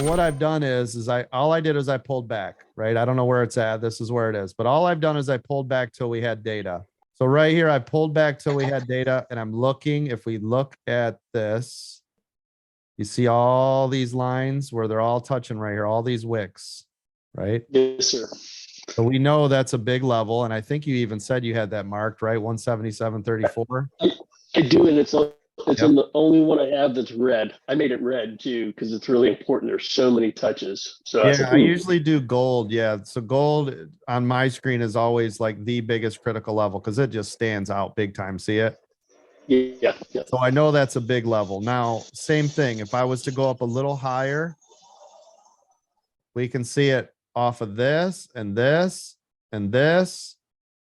what I've done is all I did is I pulled back, right? I don't know where it's at. This is where it is. But all I've done is I pulled back till we had data. So right here, I pulled back till we had data, and I'm looking. If we look at this, you see all these lines where they're all touching right here, all these wicks, right? Yes, sir. So we know that's a big level. And I think you even said you had that marked, right? 177.34. I do, and it's Yep. the only one I have that's red. I made it red too because it's really important. There's so many touches. So Yeah, I usually do gold. Yeah. So gold on my screen is always like the biggest critical level because it just stands out big time. See it? yeah. So I know that's a big level. Now, same thing. If I was to go up a little higher, we can see it off of this and this and this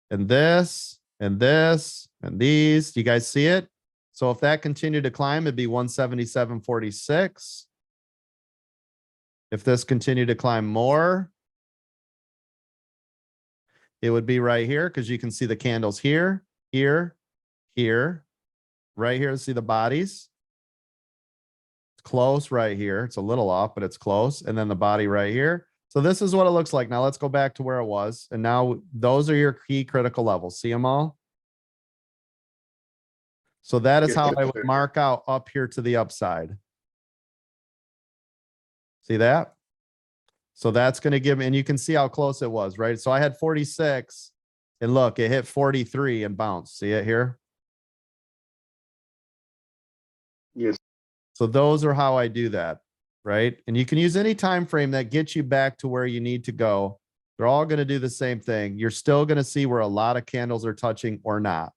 and this and this and these. Do you guys see it? So if that continued to climb, it'd be 177.46. If this continued to climb more, it would be right here because you can see the candles here, here, here, right here. See the bodies? It's close right here. It's a little off, but it's close. And then the body right here. So this is what it looks like. Now let's go back to where it was. And now those are your key critical levels. See them all? So that is how I would mark out up here to the upside. See that? So that's going to give me, and you can see how close it was, right? So I had 46 and look, it hit 43 and bounced. See it here? Yes. So those are how I do that, right? And you can use any time frame that gets you back to where you need to go. They're all going to do the same thing. You're still going to see where a lot of candles are touching or not,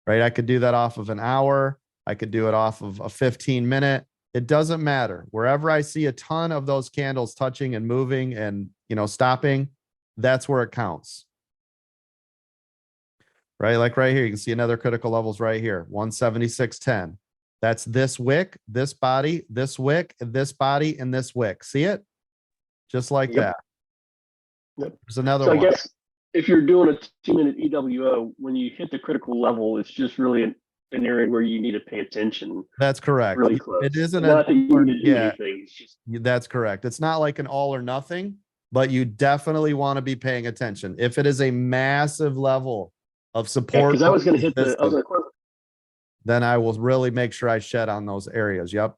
right? I could do that off of an hour. I could do it off of a 15-minute. It doesn't matter. Wherever I see a ton of those candles touching and moving and, stopping, that's where it counts. Right? Like right here, you can see another critical levels right here, 176.10. That's this wick, this body, this wick, this body, and this wick. See it? Just like that. Yep. There's another one. I guess if you're doing a 2-minute EWO, when you hit the critical level, it's just really an area where you need to pay attention. That's correct. Really close. It isn't not that you need to do anything. It's just... That's correct. It's not like an all or nothing, but you definitely want to be paying attention. If it is a massive level of support, because I was going to hit then I will really make sure I shed on those areas. Yep.